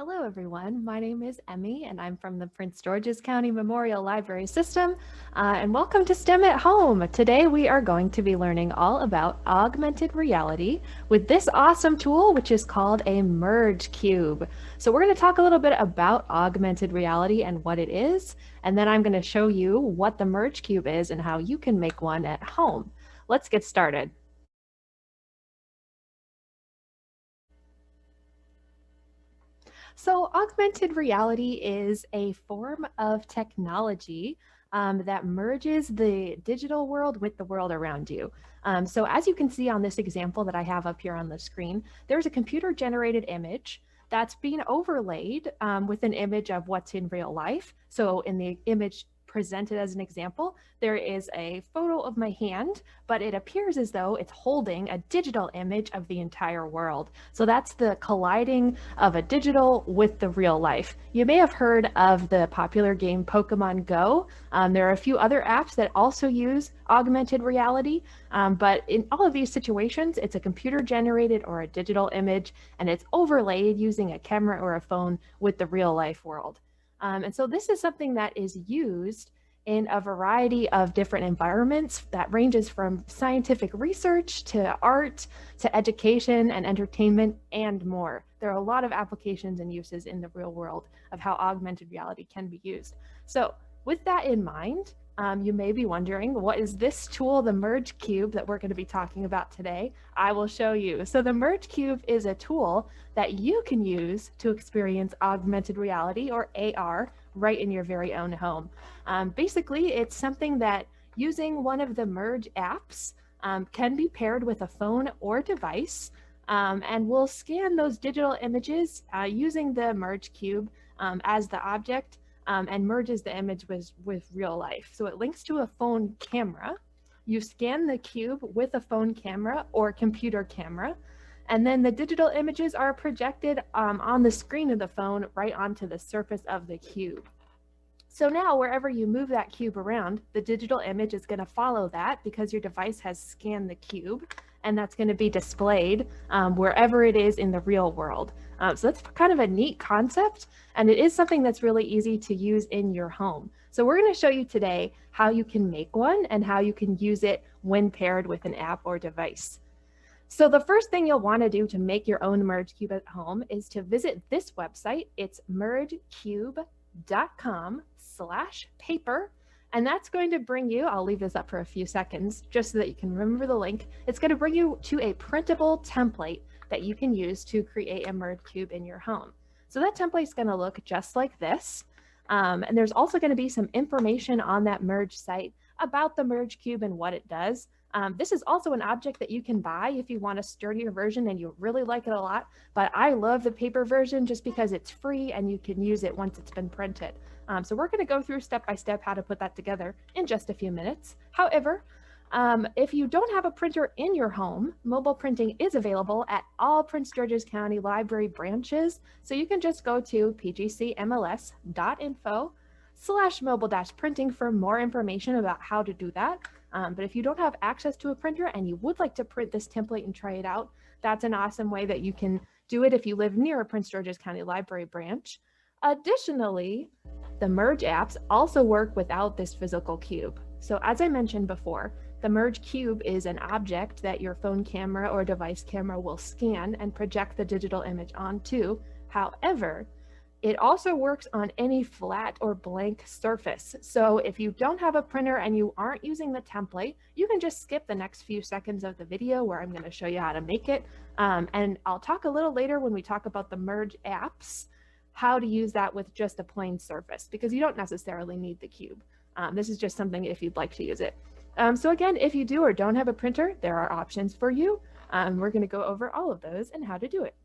Hello, everyone. My name is Emmy, and I'm from the Prince George's County Memorial Library System. And welcome to STEM at Home. Today, we are going to be learning all about augmented reality with this awesome tool, which is called a Merge Cube. So, we're going to talk a little bit about augmented reality and what it is, and then I'm going to show you what the Merge Cube is and how you can make one at home. Let's get started. So, augmented reality is a form of technology that merges the digital world with the world around you. So, as you can see on this example that I have up here on the screen, there's a computer generated image that's being overlaid with an image of what's in real life. So, in the image presented as an example, there is a photo of my hand, but it appears as though it's holding a digital image of the entire world. So that's the colliding of a digital with the real life. You may have heard of the popular game Pokemon Go. There are a few other apps that also use augmented reality, but in all of these situations, it's a computer generated or a digital image, and it's overlaid using a camera or a phone with the real life world. And so this is something that is used in a variety of different environments that ranges from scientific research to art to education and entertainment and more. There are a lot of applications and uses in the real world of how augmented reality can be used. So with that in mind, you may be wondering, what is this tool, the Merge Cube, that we're going to be talking about today? I will show you. So the Merge Cube is a tool that you can use to experience augmented reality or AR right in your very own home. Basically, it's something that using one of the Merge apps can be paired with a phone or device, and we'll scan those digital images using the Merge Cube as the object and merges the image with real life. So it links to a phone camera. You scan the cube with a phone camera or computer camera, and then the digital images are projected on the screen of the phone right onto the surface of the cube. So now wherever you move that cube around, the digital image is going to follow that because your device has scanned the cube, and that's going to be displayed wherever it is in the real world. So that's kind of a neat concept, and it is something that's really easy to use in your home. So we're going to show you today how you can make one and how you can use it when paired with an app or device. So the first thing you'll want to do to make your own Merge Cube at home is to visit this website. It's mergecube.com/paper. And that's going to bring you, I'll leave this up for a few seconds just so that you can remember the link. It's going to bring you to a printable template that you can use to create a Merge Cube in your home. So that template is going to look just like this. And there's also going to be some information on that Merge site about the Merge Cube and what it does. This is also an object that you can buy if you want a sturdier version and you really like it a lot, but I love the paper version just because it's free and you can use it once it's been printed. So we're going to go through step by step how to put that together in just a few minutes. However, if you don't have a printer in your home, mobile printing is available at all Prince George's County Library branches. So you can just go to pgcmls.info/mobile-printing for more information about how to do that. But if you don't have access to a printer and you would like to print this template and try it out, that's an awesome way that you can do it if you live near a Prince George's County Library branch. Additionally, the Merge apps also work without this physical cube. So as I mentioned before, the Merge Cube is an object that your phone camera or device camera will scan and project the digital image onto. However, it also works on any flat or blank surface. So if you don't have a printer and you aren't using the template, you can just skip the next few seconds of the video where I'm going to show you how to make it. And I'll talk a little later when we talk about the Merge apps, how to use that with just a plain surface, because you don't necessarily need the cube. This is just something if you'd like to use it. So again, if you do or don't have a printer, there are options for you. We're going to go over all of those and how to do it.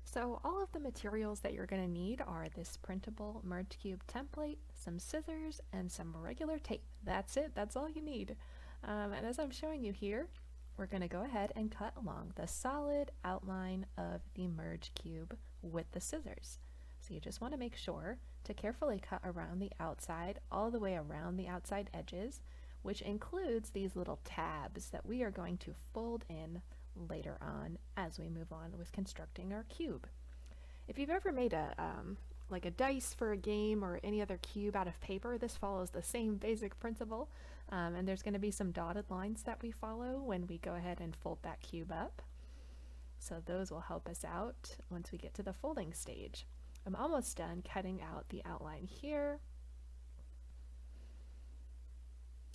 So all of the materials that you're going to need are this printable Merge Cube template, some scissors, and some regular tape. That's it. That's all you need. And as I'm showing you here, we're going to go ahead and cut along the solid outline of the Merge Cube with the scissors. So you just want to make sure to carefully cut around the outside, all the way around the outside edges, which includes these little tabs that we are going to fold in later on as we move on with constructing our cube. If you've ever made a like a dice for a game or any other cube out of paper, this follows the same basic principle. And there's going to be some dotted lines that we follow when we go ahead and fold that cube up. So those will help us out once we get to the folding stage. I'm almost done cutting out the outline here,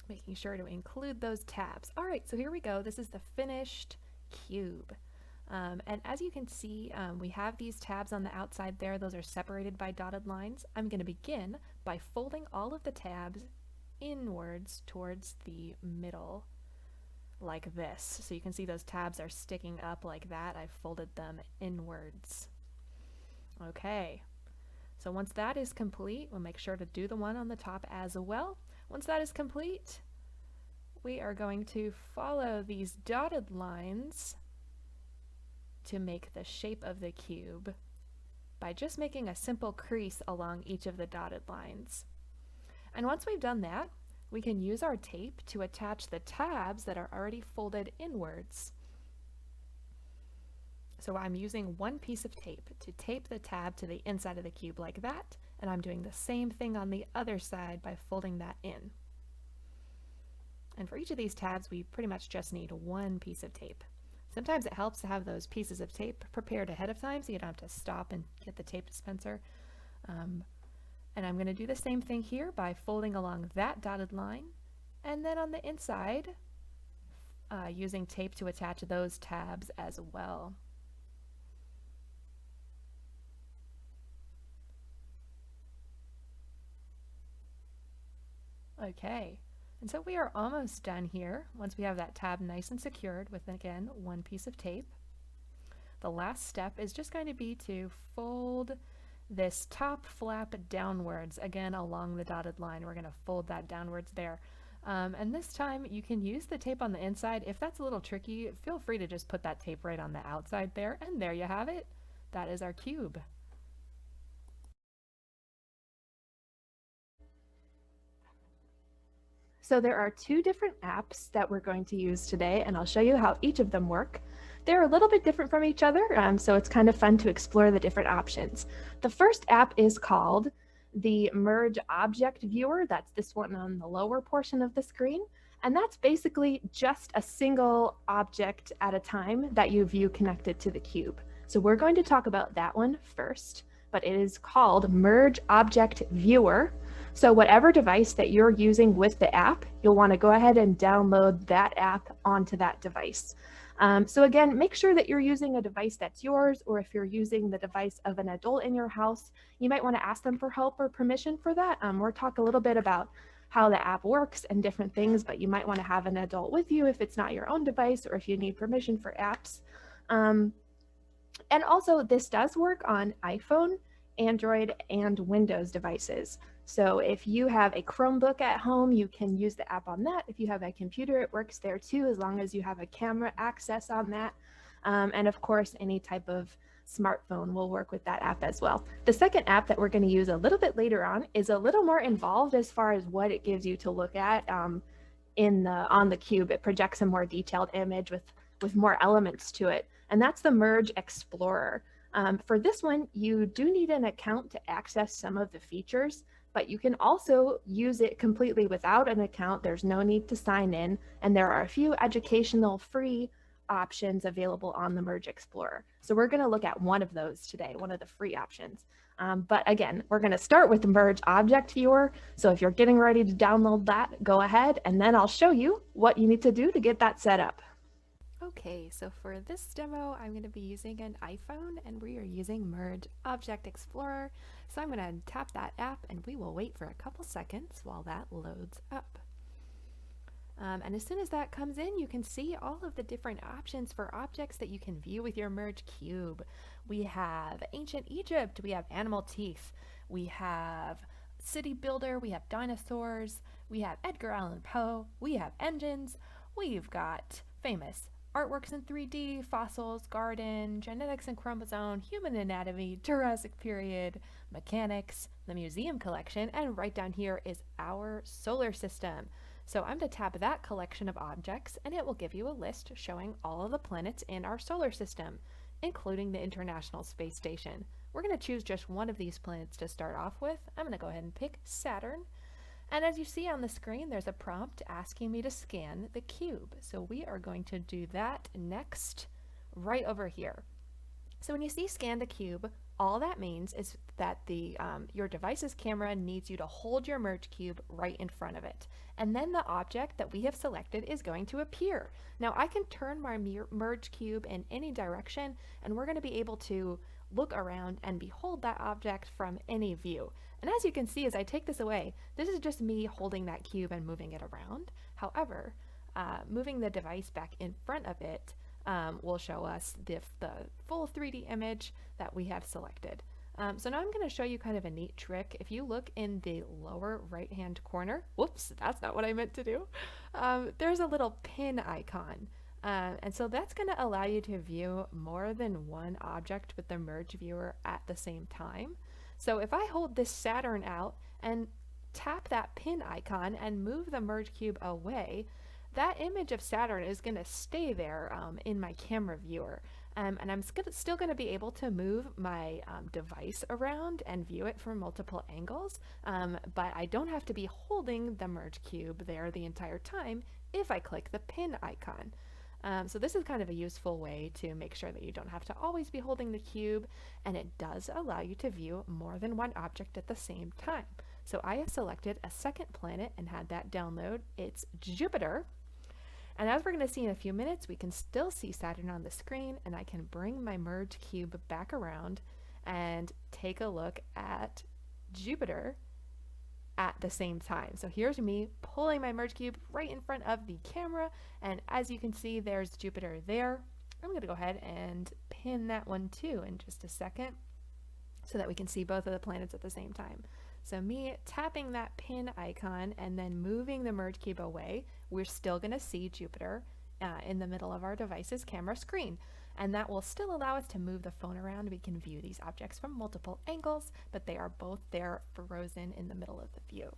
making sure to include those tabs. All right, so here we go. This is the finished cube. And as you can see, we have these tabs on the outside there. Those are separated by dotted lines. I'm going to begin by folding all of the tabs inwards towards the middle like this. So you can see those tabs are sticking up like that. I've folded them inwards. Okay, so once that is complete, we'll make sure to do the one on the top as well. Once that is complete, we are going to follow these dotted lines to make the shape of the cube by just making a simple crease along each of the dotted lines. And once we've done that, we can use our tape to attach the tabs that are already folded inwards. So I'm using one piece of tape to tape the tab to the inside of the cube like that, and I'm doing the same thing on the other side by folding that in. And for each of these tabs, we pretty much just need one piece of tape. Sometimes it helps to have those pieces of tape prepared ahead of time so you don't have to stop and get the tape dispenser. And I'm going to do the same thing here by folding along that dotted line, and then on the inside, using tape to attach those tabs as well. Okay, and so we are almost done here once we have that tab nice and secured with, again, one piece of tape. The last step is just going to be to fold this top flap downwards, again along the dotted line. We're going to fold that downwards there. And this time you can use the tape on the inside. If that's a little tricky, feel free to just put that tape right on the outside there, and there you have it. That is our cube. So there are two different apps that we're going to use today, and I'll show you how each of them work. They're a little bit different from each other, so it's kind of fun to explore the different options. The first app is called the Merge Object Viewer. That's this one on the lower portion of the screen. And that's basically just a single object at a time that you view connected to the cube. So we're going to talk about that one first, but it is called Merge Object Viewer. So whatever device that you're using with the app, you'll want to go ahead and download that app onto that device. So again, make sure that you're using a device that's yours, or if you're using the device of an adult in your house, you might want to ask them for help or permission for that. We'll talk a little bit about how the app works and different things, but you might want to have an adult with you if it's not your own device or if you need permission for apps. And also, this does work on iPhone, Android, and Windows devices. So if you have a Chromebook at home, you can use the app on that. If you have a computer, it works there too, as long as you have a camera access on that. And of course, any type of smartphone will work with that app as well. The second app that we're going to use a little bit later on is a little more involved as far as what it gives you to look at on the cube. It projects a more detailed image with more elements to it, and that's the Merge Explorer. For this one, you do need an account to access some of the features, but you can also use it completely without an account. There's no need to sign in, and there are a few educational free options available on the Merge Explorer. So we're going to look at one of those today, one of the free options. But again, we're going to start with the Merge Object Viewer. So if you're getting ready to download that, go ahead, and then I'll show you what you need to do to get that set up. Okay, so for this demo, I'm going to be using an iPhone, and we are using Merge Object Explorer. So I'm going to tap that app, and we will wait for a couple seconds while that loads up. And as soon as that comes in, you can see all of the different options for objects that you can view with your Merge Cube. We have Ancient Egypt, we have animal teeth, we have city builder, we have dinosaurs, we have Edgar Allan Poe, we have engines, we've got famous artworks in 3D, fossils, garden, genetics and chromosome, human anatomy, Jurassic period, mechanics, the museum collection, and right down here is our solar system. So I'm going to tap that collection of objects, and it will give you a list showing all of the planets in our solar system. including the International Space Station. We're going to choose just one of these planets to start off with. I'm going to go ahead and pick Saturn. And as you see on the screen, there's a prompt asking me to scan the cube. So we are going to do that next, right over here. So when you see scan the cube, all that means is that your device's camera needs you to hold your merge cube right in front of it. And then the object that we have selected is going to appear. Now I can turn my merge cube in any direction, and we're going to be able to look around and behold that object from any view. And as you can see, as I take this away, this is just me holding that cube and moving it around. However, moving the device back in front of it will show us the full 3D image that we have selected. So now I'm going to show you kind of a neat trick. If you look in the lower right hand corner, whoops, that's not what I meant to do, there's a little pin icon. And so that's going to allow you to view more than one object with the merge viewer at the same time. So if I hold this Saturn out and tap that pin icon and move the merge cube away, that image of Saturn is going to stay there in my camera viewer. And I'm still going to be able to move my device around and view it from multiple angles, but I don't have to be holding the merge cube there the entire time if I click the pin icon. So this is kind of a useful way to make sure that you don't have to always be holding the cube, and it does allow you to view more than one object at the same time. So I have selected a second planet and had that download. It's Jupiter. And as we're going to see in a few minutes, we can still see Saturn on the screen, and I can bring my merge cube back around and take a look at Jupiter at the same time. So here's me pulling my merge cube right in front of the camera, and as you can see, there's Jupiter there. I'm going to go ahead and pin that one too in just a second so that we can see both of the planets at the same time. So me tapping that pin icon and then moving the merge cube away, we're still going to see Jupiter in the middle of our device's camera screen. And that will still allow us to move the phone around. We can view these objects from multiple angles, but they are both there frozen in the middle of the view.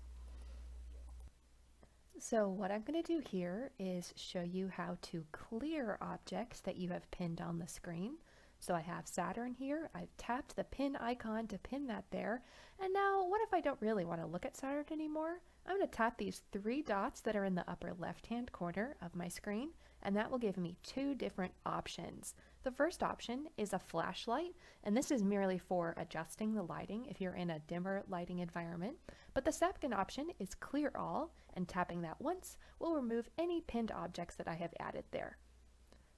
So what I'm going to do here is show you how to clear objects that you have pinned on the screen. So I have Saturn here, I've tapped the pin icon to pin that there, and now what if I don't really want to look at Saturn anymore? I'm going to tap these three dots that are in the upper left-hand corner of my screen, and that will give me two different options. The first option is a flashlight, and this is merely for adjusting the lighting if you're in a dimmer lighting environment, but the second option is clear all, and tapping that once will remove any pinned objects that I have added there.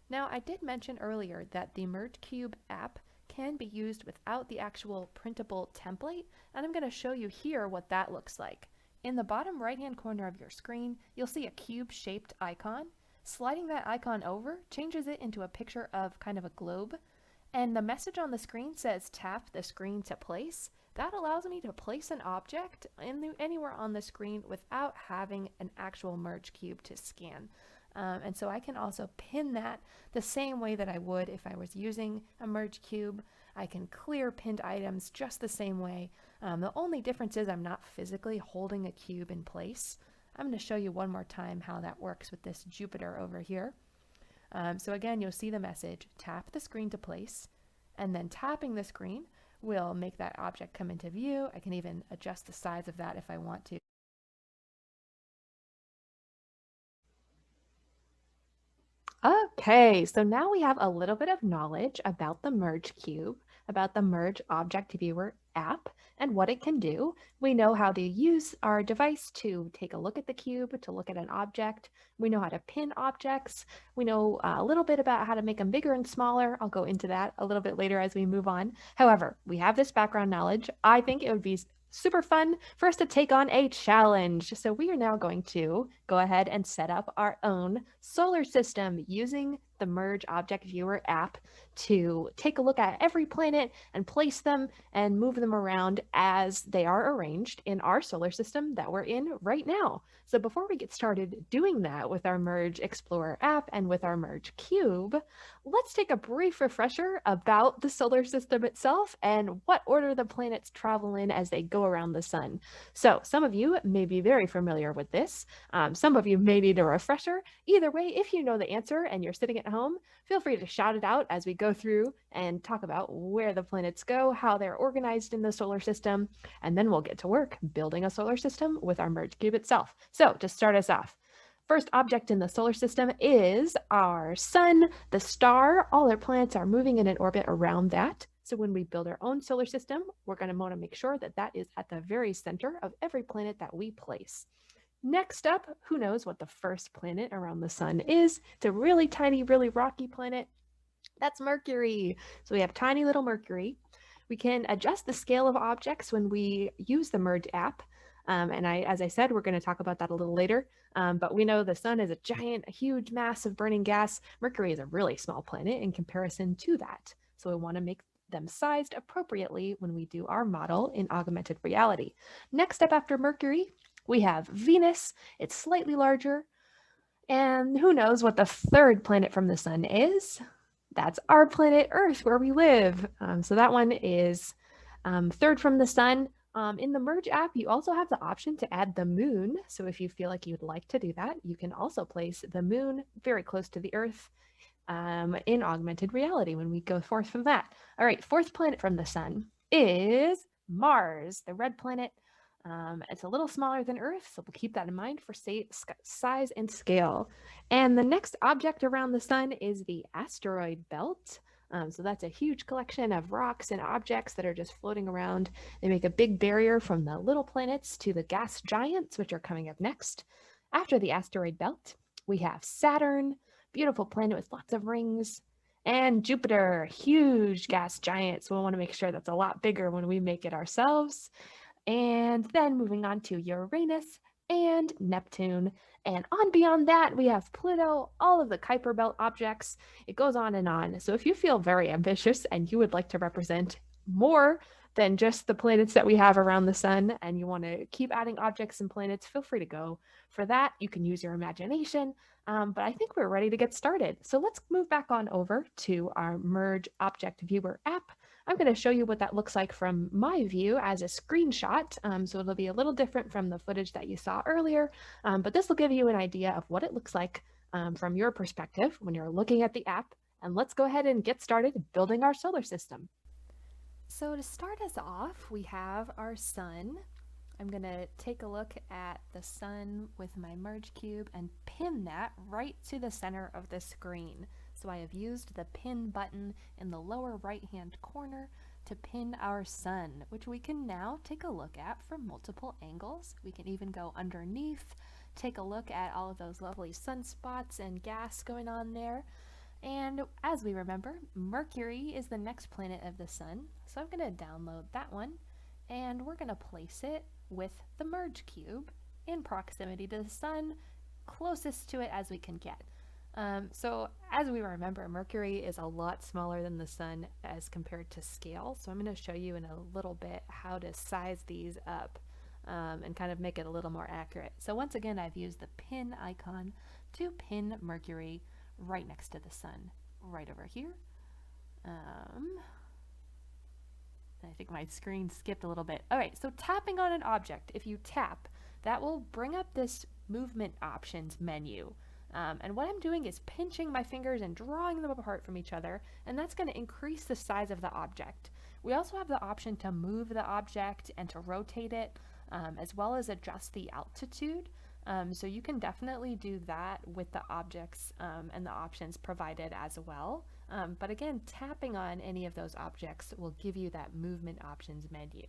Now, I did mention earlier that the Merge Cube app can be used without the actual printable template, and I'm going to show you here what that looks like. In the bottom right-hand corner of your screen, you'll see a cube-shaped icon. Sliding that icon over changes it into a picture of kind of a globe, and the message on the screen says tap the screen to place. That allows me to place an object anywhere on the screen without having an actual merge cube to scan. And so I can also pin that the same way that I would if I was using a merge cube. I can clear pinned items just the same way. The only difference is I'm not physically holding a cube in place. I'm going to show you one more time how that works with this Jupiter over here. So again, you'll see the message, tap the screen to place, and then tapping the screen will make that object come into view. I can even adjust the size of that if I want to. Okay, so now we have a little bit of knowledge about the Merge Cube, about the Merge Object Viewer app and what it can do. We know how to use our device to take a look at the cube, to look at an object. We know how to pin objects. We know a little bit about how to make them bigger and smaller. I'll go into that a little bit later as we move on. However, we have this background knowledge. I think it would be super fun for us to take on a challenge. So we are now going to go ahead and set up our own solar system using the Merge Object Viewer app to take a look at every planet and place them and move them around as they are arranged in our solar system that we're in right now. So before we get started doing that with our Merge Explorer app and with our Merge Cube, let's take a brief refresher about the solar system itself and what order the planets travel in as they go around the sun. So some of you may be very familiar with this. Some of you may need a refresher. Either way, if you know the answer and you're sitting at at home, feel free to shout it out as we go through and talk about where the planets go, how they're organized in the solar system, and then we'll get to work building a solar system with our merge cube itself. So to start us off, first object in the solar system is our sun, the star. All our planets are moving in an orbit around that. So when we build our own solar system, we're going to want to make sure that that is at the very center of every planet that we place. Next up, who knows what the first planet around the sun is? It's a really tiny, really rocky planet. That's Mercury. So we have tiny little Mercury. We can adjust the scale of objects when we use the Merge app. As I said, we're going to talk about that a little later. But we know the sun is a giant, a huge mass of burning gas. Mercury is a really small planet in comparison to that. So we want to make them sized appropriately when we do our model in augmented reality. Next up after Mercury, we have Venus. It's slightly larger. And who knows what the third planet from the sun is? That's our planet Earth, where we live. So that one is third from the sun. In the Merge app, you also have the option to add the moon. So if you feel like you'd like to do that, you can also place the moon very close to the Earth in augmented reality when we go forth from that. All right, fourth planet from the sun is Mars, the red planet. It's a little smaller than Earth, so we'll keep that in mind for size and scale. And the next object around the sun is the asteroid belt. So that's a huge collection of rocks and objects that are just floating around. They make a big barrier from the little planets to the gas giants, which are coming up next. After the asteroid belt, we have Saturn, beautiful planet with lots of rings, and Jupiter, huge gas giant. So we'll want to make sure that's a lot bigger when we make it ourselves. And then moving on to Uranus and Neptune. And on beyond that, we have Pluto, all of the Kuiper Belt objects. It goes on and on. So if you feel very ambitious and you would like to represent more than just the planets that we have around the sun, and you want to keep adding objects and planets, feel free to go for that. You can use your imagination. But I think we're ready to get started. So let's move back on over to our Merge Object Viewer app. I'm going to show you what that looks like from my view as a screenshot. So it'll be a little different from the footage that you saw earlier, but this will give you an idea of what it looks like from your perspective when you're looking at the app. And let's go ahead and get started building our solar system. So to start us off, we have our sun. I'm going to take a look at the sun with my merge cube and pin that right to the center of the screen. So I have used the pin button in the lower right hand corner to pin our sun, which we can now take a look at from multiple angles. We can even go underneath, take a look at all of those lovely sunspots and gas going on there. And as we remember, Mercury is the next planet of the sun. So I'm going to download that one and we're going to place it with the merge cube in proximity to the sun, closest to it as we can get. So as we remember, Mercury is a lot smaller than the sun as compared to scale. So I'm going to show you in a little bit how to size these up and kind of make it a little more accurate. So once again, I've used the pin icon to pin Mercury right next to the sun, right over here. I think my screen skipped a little bit. All right, so tapping on an object, if you tap, that will bring up this movement options menu. And what I'm doing is pinching my fingers and drawing them apart from each other, and that's going to increase the size of the object. We also have the option to move the object and to rotate it, as well as adjust the altitude. So you can definitely do that with the objects and the options provided as well. But again, tapping on any of those objects will give you that movement options menu.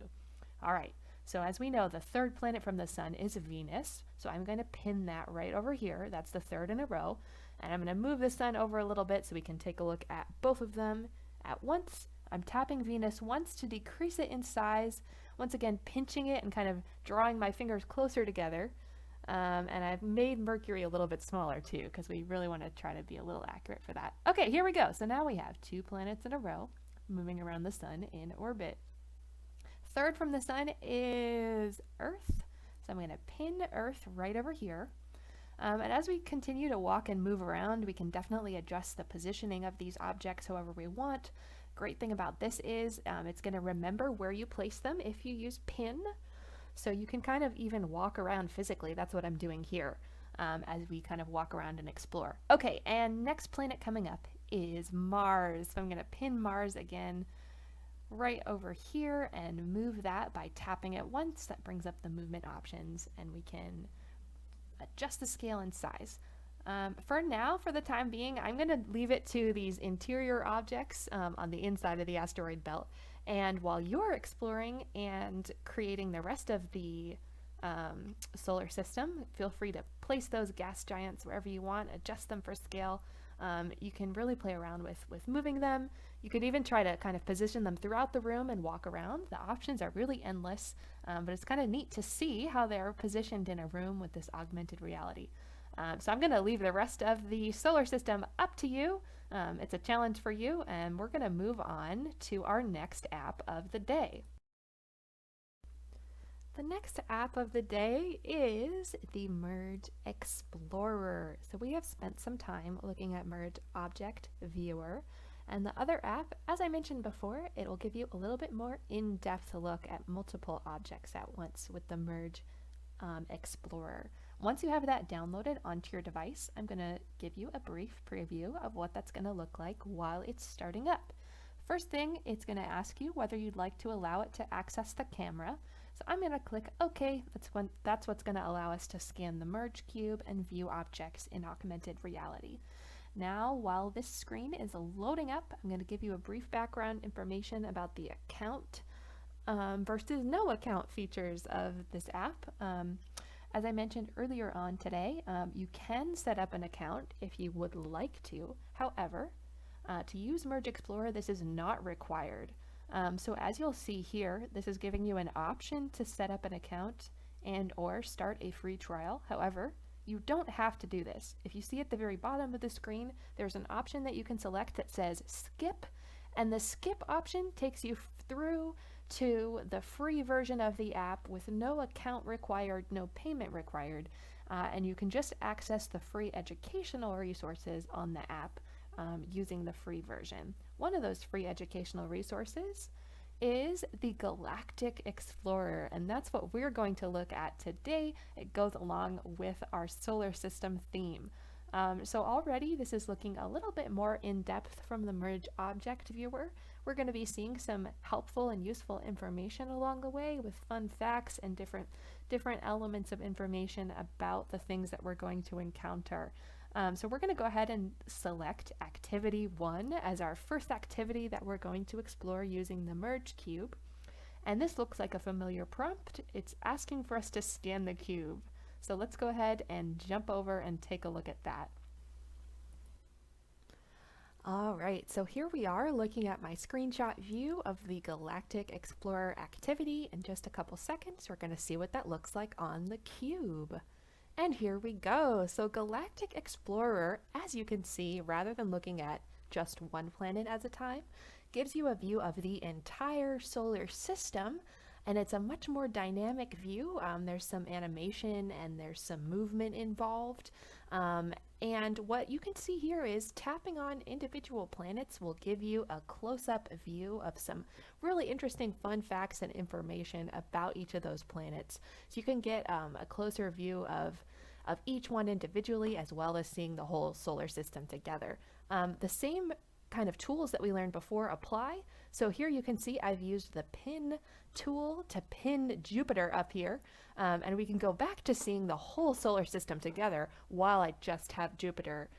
All right. So as we know, the third planet from the sun is Venus. So I'm going to pin that right over here. That's the third in a row. And I'm going to move the sun over a little bit so we can take a look at both of them at once. I'm tapping Venus once to decrease it in size. Once again, pinching it and kind of drawing my fingers closer together. And I've made Mercury a little bit smaller too, because we really want to try to be a little accurate for that. Okay, here we go. So now we have 2 planets in a row moving around the sun in orbit. Third from the sun is Earth. So I'm going to pin Earth right over here. And as we continue to walk and move around, we can definitely adjust the positioning of these objects however we want. Great thing about this is it's going to remember where you place them if you use pin. So you can kind of even walk around physically. That's what I'm doing here. as we kind of walk around and explore. Okay, and next planet coming up is Mars. So I'm going to pin Mars again right over here and move that by tapping it once. That brings up the movement options, and we can adjust the scale and size. For now, for the time being, I'm going to leave it to these interior objects on the inside of the asteroid belt. And while you're exploring and creating the rest of the solar system, feel free to place those gas giants wherever you want, adjust them for scale. You can really play around with moving them. You could even try to kind of position them throughout the room and walk around. The options are really endless, but it's kind of neat to see how they're positioned in a room with this augmented reality. So I'm going to leave the rest of the solar system up to you. It's a challenge for you, and we're going to move on to our next app of the day. The next app of the day is the Merge Explorer. So we have spent some time looking at Merge Object Viewer, and the other app, as I mentioned before, it will give you a little bit more in-depth look at multiple objects at once with the Merge Explorer. Once you have that downloaded onto your device, I'm going to give you a brief preview of what that's going to look like while it's starting up. First thing, it's going to ask you whether you'd like to allow it to access the camera. So I'm going to click OK. That's what's going to allow us to scan the Merge Cube and view objects in augmented reality. Now, while this screen is loading up, I'm going to give you a brief background information about the account versus no account features of this app. As I mentioned earlier on today, you can set up an account if you would like to. However, to use Merge Explorer, this is not required. So as you'll see here, this is giving you an option to set up an account and or start a free trial. However, you don't have to do this. If you see at the very bottom of the screen, there's an option that you can select that says skip, and the skip option takes you through to the free version of the app with no account required, no payment required, and you can just access the free educational resources on the app using the free version. One of those free educational resources is the Galactic Explorer, and that's what we're going to look at today. It goes along with our solar system theme. So already this is looking a little bit more in depth from the Merge Object Viewer. We're going to be seeing some helpful and useful information along the way with fun facts and different elements of information about the things that we're going to encounter. So we're going to go ahead and select Activity 1 as our first activity that we're going to explore using the Merge Cube. And this looks like a familiar prompt. It's asking for us to scan the cube. So let's go ahead and jump over and take a look at that. All right, so here we are looking at my screenshot view of the Galactic Explorer activity. In just a couple seconds, we're going to see what that looks like on the cube. And here we go. So Galactic Explorer, as you can see, rather than looking at just one planet at a time, gives you a view of the entire solar system, and it's a much more dynamic view. There's some animation and there's some movement involved. And what you can see here is tapping on individual planets will give you a close-up view of some really interesting fun facts and information about each of those planets. So you can get a closer view of each one individually, as well as seeing the whole solar system together. The same kind of tools that we learned before apply. So here you can see I've used the pin tool to pin Jupiter up here, and we can go back to seeing the whole solar system together while I just have Jupiter,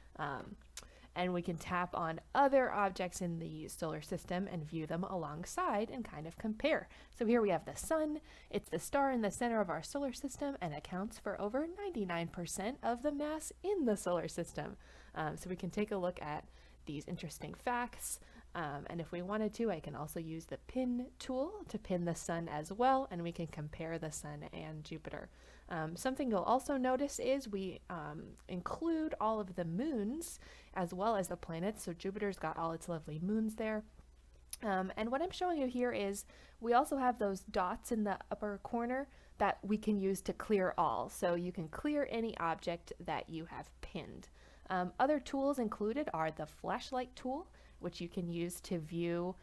and we can tap on other objects in the solar system and view them alongside and kind of compare. So here we have the sun. It's the star in the center of our solar system and accounts for over 99% of the mass in the solar system. So we can take a look at these interesting facts. And if we wanted to, I can also use the pin tool to pin the sun as well, and we can compare the sun and Jupiter. Something you'll also notice is we include all of the moons as well as the planets. So Jupiter's got all its lovely moons there. And what I'm showing you here is we also have those dots in the upper corner that we can use to clear all. So you can clear any object that you have pinned. Other tools included are the flashlight tool, which you can use to view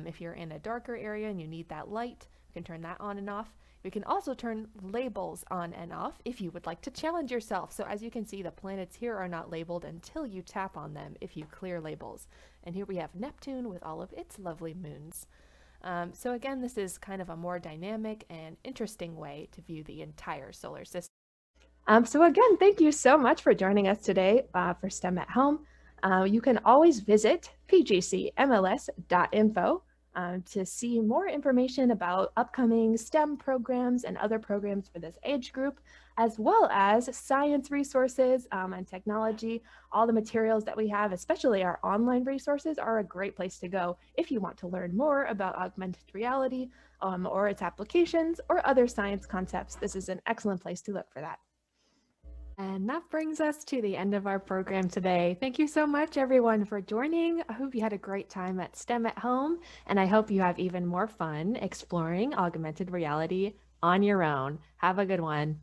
if you're in a darker area and you need that light. You can turn that on and off. We can also turn labels on and off if you would like to challenge yourself. So as you can see, the planets here are not labeled until you tap on them if you clear labels. And here we have Neptune with all of its lovely moons. So again, this is kind of a more dynamic and interesting way to view the entire solar system. So again, thank you so much for joining us today for STEM at Home. You can always visit pgcmls.info to see more information about upcoming STEM programs and other programs for this age group, as well as science resources and technology. All the materials that we have, especially our online resources, are a great place to go if you want to learn more about augmented reality or its applications or other science concepts. This is an excellent place to look for that. And that brings us to the end of our program today. Thank you so much, everyone, for joining. I hope you had a great time at STEM at Home, and I hope you have even more fun exploring augmented reality on your own. Have a good one.